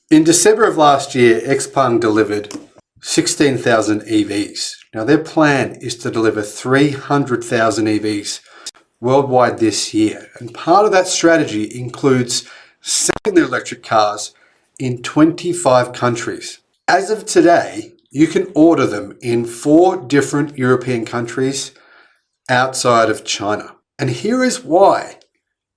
In December of last year, Xpeng delivered 16,000 EVs. Now their plan is to deliver 300,000 EVs worldwide this year. And part of that strategy includes selling their electric cars in 25 countries. As of today, you can order them in 4 different European countries outside of China. And here is why.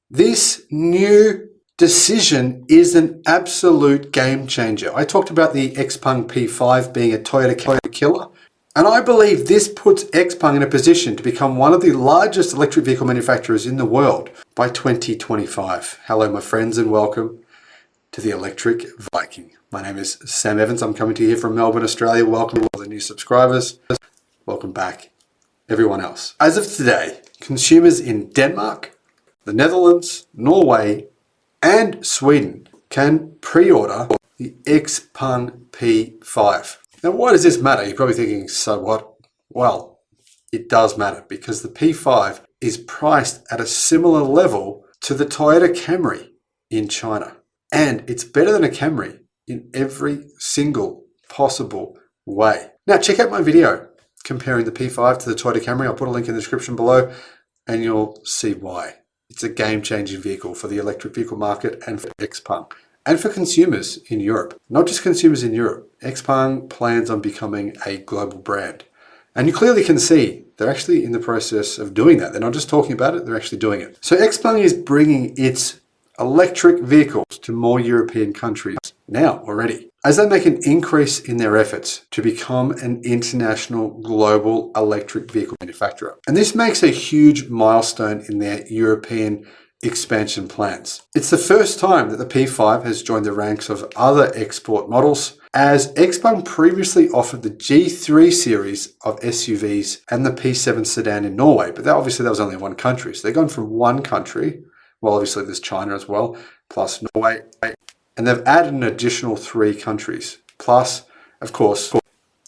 This new decision is an absolute game changer. I talked about the Xpeng P5 being a Toyota killer, and I believe this puts Xpeng in a position to become one of the largest electric vehicle manufacturers in the world by 2025. Hello, my friends, and welcome to the Electric Viking. My name is Sam Evans. I'm coming to you here from Melbourne, Australia. Welcome to all the new subscribers. Welcome back, everyone else. As of today, consumers in Denmark, the Netherlands, Norway, and Sweden can pre-order the Xpeng P5. Now, why does this matter? You're probably thinking, so what? Well, it does matter because the P5 is priced at a similar level to the Toyota Camry in China. And it's better than a Camry in every single possible way. Now, check out my video comparing the P5 to the Toyota Camry. I'll put a link in the description below and you'll see why. It's a game-changing vehicle for the electric vehicle market and for Xpeng and for consumers in Europe. Not just consumers in Europe. Xpeng plans on becoming a global brand. And you clearly can see they're actually in the process of doing that. They're not just talking about it, they're actually doing it. So Xpeng is bringing its electric vehicles to more European countries now already, as they make an increase in their efforts to become an international global electric vehicle manufacturer. And this makes a huge milestone in their European expansion plans. It's the first time that the P5 has joined the ranks of other export models, as Xpeng previously offered the G3 series of SUVs and the P7 sedan in Norway, but that was only one country. So they've gone from one country, well, obviously there's China as well, plus Norway, and they've added an additional 3 countries, plus, of course,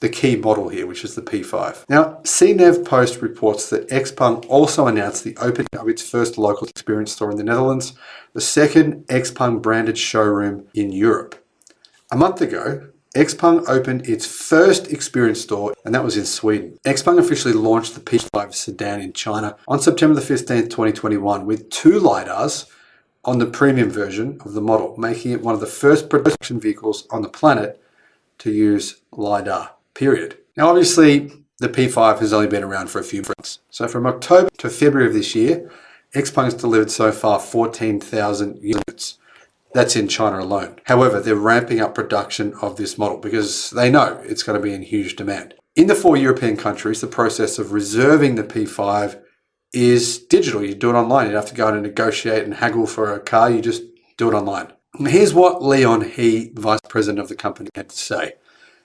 the key model here, which is the P5. Now, CNEV Post reports that Xpeng also announced the opening of its first local experience store in the Netherlands, the second Xpeng branded showroom in Europe. A month ago, Xpeng opened its first experience store, and that was in Sweden. Xpeng officially launched the P5 sedan in China on September the 15th, 2021, with 2 LiDARs on the premium version of the model, making it one of the first production vehicles on the planet to use LiDAR, period. Now, obviously, the P5 has only been around for a few months. So from October to February of this year, Xpeng has delivered so far 14,000 units. That's in China alone. However, they're ramping up production of this model because they know it's going to be in huge demand. In the 4 European countries, the process of reserving the P5 is digital. You do it online. You don't have to go in and negotiate and haggle for a car. You just do it online. Here's what Leon He, vice president of the company, had to say.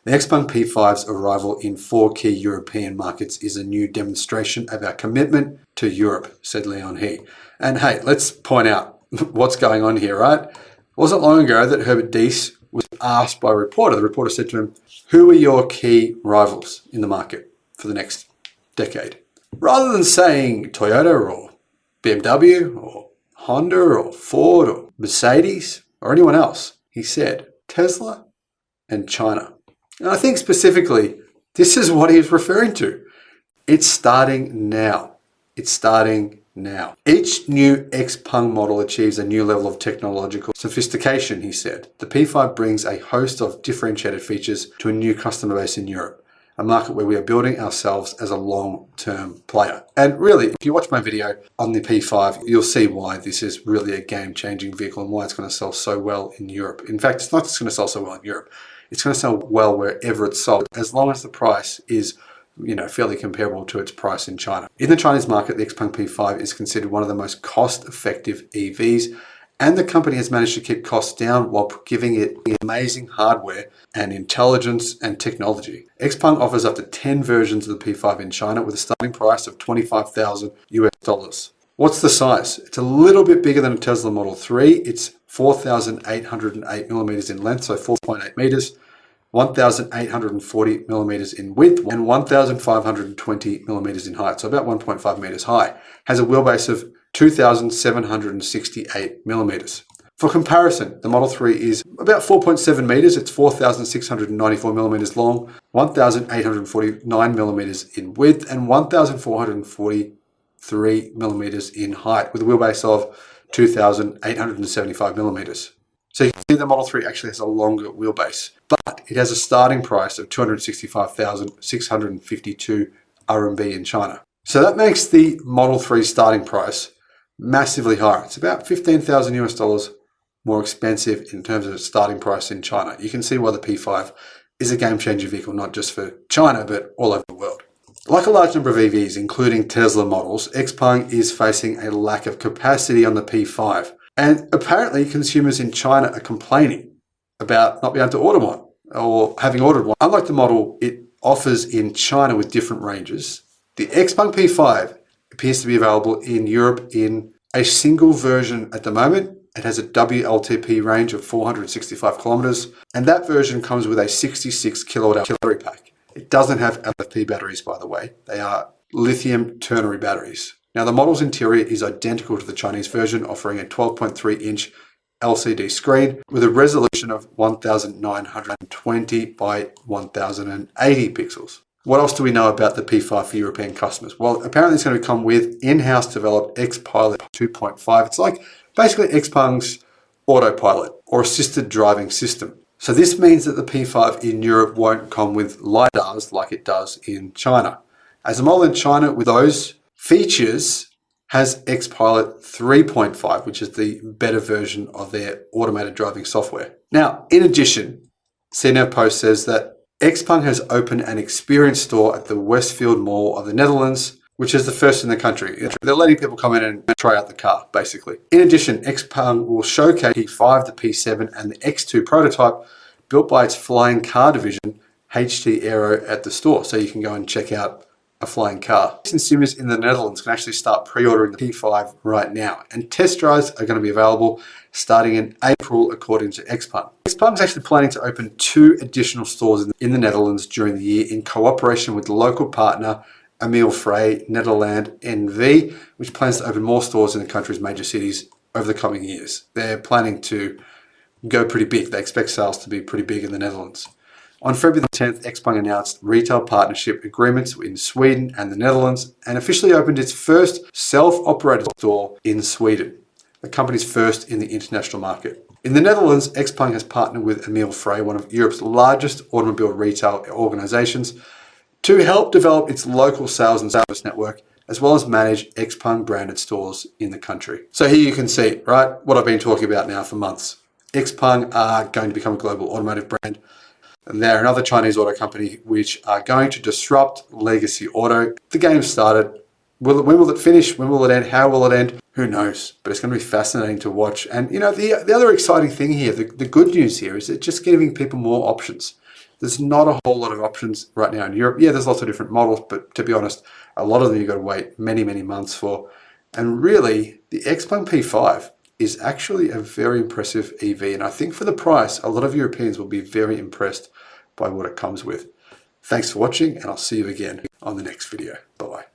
The Xpeng P5's arrival in 4 key European markets is a new demonstration of our commitment to Europe, said Leon He. And hey, let's point out what's going on here, right? It wasn't long ago that Herbert Diess was asked by a reporter. The reporter said to him, who are your key rivals in the market for the next decade? Rather than saying Toyota or BMW or Honda or Ford or Mercedes or anyone else, he said Tesla and China. And I think specifically, this is what he's referring to. It's starting now. It's starting now. Each new Xpeng model achieves a new level of technological sophistication, he said. The P5 brings a host of differentiated features to a new customer base in Europe, a market where we are building ourselves as a long-term player. And really, if you watch my video on the P5, you'll see why this is really a game-changing vehicle and why it's going to sell so well in Europe. In fact, it's not just going to sell so well in Europe. It's going to sell well wherever it's sold, as long as the price is fairly comparable to its price in China. In the Chinese market, the Xpeng P5 is considered one of the most cost-effective EVs, and the company has managed to keep costs down while giving it amazing hardware and intelligence and technology. Xpeng offers up to 10 versions of the P5 in China with a starting price of $25,000 US. What's the size? It's a little bit bigger than a Tesla Model 3. It's 4,808 millimeters in length, so 4.8 meters. 1,840 millimeters in width and 1,520 millimeters in height, so about 1.5 meters high. Has a wheelbase of 2,768 millimeters. For comparison, the Model 3 is about 4.7 meters. It's 4,694 millimeters long, 1,849 millimeters in width, and 1,443 millimeters in height, with a wheelbase of 2,875 millimeters. So you can see the Model 3 actually has a longer wheelbase, but it has a starting price of 265,652 RMB in China. So that makes the Model 3 starting price massively higher. It's about 15,000 US dollars more expensive in terms of its starting price in China. You can see why the P5 is a game-changing vehicle, not just for China, but all over the world. Like a large number of EVs, including Tesla models, Xpeng is facing a lack of capacity on the P5. And apparently consumers in China are complaining about not being able to order one or having ordered one. Unlike the model it offers in China with different ranges, the Xpeng P5 appears to be available in Europe in a single version at the moment. It has a WLTP range of 465 kilometers, and that version comes with a 66 kilowatt hour battery pack. It doesn't have LFP batteries, by the way. They are lithium ternary batteries. Now, the model's interior is identical to the Chinese version, offering a 12.3-inch LCD screen with a resolution of 1920 by 1080 pixels. What else do we know about the P5 for European customers? Well, apparently it's going to come with in-house developed Xpilot 2.5. It's like basically Xpeng's autopilot or assisted driving system. So this means that the P5 in Europe won't come with LiDARs like it does in China. As a model in China with those features has Xpilot 3.5, which is the better version of their automated driving software. Now, in addition, CNET Post says that Xpeng has opened an experience store at the Westfield Mall of the Netherlands, which is the first in the country. They're letting people come in and try out the car, basically. In addition, Xpeng will showcase the P5, the P7, and the X2 prototype built by its flying car division, HT Aero, at the store. So you can go and check out a flying car. Consumers in the Netherlands can actually start pre-ordering the P5 right now, and test drives are going to be available starting in April, according to Xpeng. Xpeng is actually planning to open 2 additional stores in the Netherlands during the year in cooperation with local partner Emil Frey Nederland NV, which plans to open more stores in the country's major cities over the coming years. They're planning to go pretty big. They expect sales to be pretty big in the Netherlands. On February 10th, Xpeng announced retail partnership agreements in Sweden and the Netherlands and officially opened its first self-operated store in Sweden, the company's first in the international market. In the Netherlands, Xpeng has partnered with Emil Frey, one of Europe's largest automobile retail organizations, to help develop its local sales and service network, as well as manage Xpeng branded stores in the country. So here you can see, right, what I've been talking about now for months. Xpeng are going to become a global automotive brand. And they're another Chinese auto company which are going to disrupt legacy auto. The game started. When will it finish? When will it end? How will it end? Who knows? But it's going to be fascinating to watch. And you know, the other exciting thing here, the good news here is it's just giving people more options. There's not a whole lot of options right now in Europe. Yeah, there's lots of different models, but to be honest, a lot of them you've got to wait many, many months for. And really, the Xpeng P5 is actually a very impressive EV. And I think for the price, a lot of Europeans will be very impressed by what it comes with. Thanks for watching, and I'll see you again on the next video. Bye-bye.